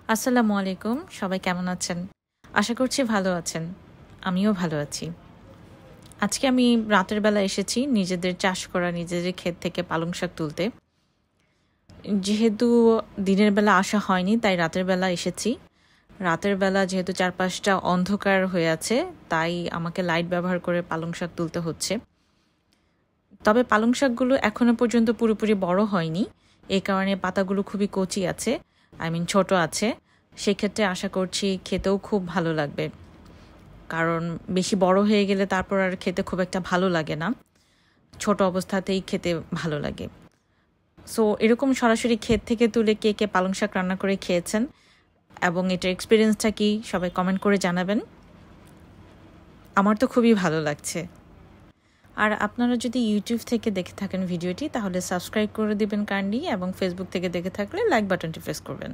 আসসালামু আলাইকুম। সবাই কেমন আছেন? আশা করছি ভালো আছেন। আমিও ভালো আছি। আজকে আমি রাতের বেলা এসেছি নিজেদের চাষ করা নিজেদের ক্ষেত থেকে পালং শাক তুলতে। যেহেতু দিনের বেলা আসা হয়নি তাই রাতের বেলা এসেছি। রাতের বেলা যেহেতু চারপাশটা অন্ধকার হয়ে আছে তাই আমাকে লাইট ব্যবহার করে পালং শাক তুলতে হচ্ছে। তবে পালং শাকগুলো এখনো পর্যন্ত পুরোপুরি বড় হয়নি। এই কারণে পাতাগুলো খুবই কচি আছে, ছোট আছে। সেক্ষেত্রে আশা করছি খেতেও খুব ভালো লাগবে। কারণ বেশি বড় হয়ে গেলে তারপর আর খেতে খুব একটা ভালো লাগে না। ছোট অবস্থাতেই খেতে ভালো লাগে। সো এরকম সরাসরি ক্ষেত থেকে তুলে কে পালং শাক রান্না করে খেয়েছেন এবং এটার এক্সপেরিয়েন্সটা কি সবাই কমেন্ট করে জানাবেন। আমার তো খুবই ভালো লাগছে। আর আপনারা যদি ইউটিউব থেকে দেখে থাকেন ভিডিওটি তাহলে সাবস্ক্রাইব করে দিবেন কাইন্ডলি এবং ফেসবুক থেকে দেখে থাকলে লাইক বাটনটি প্রেস করবেন।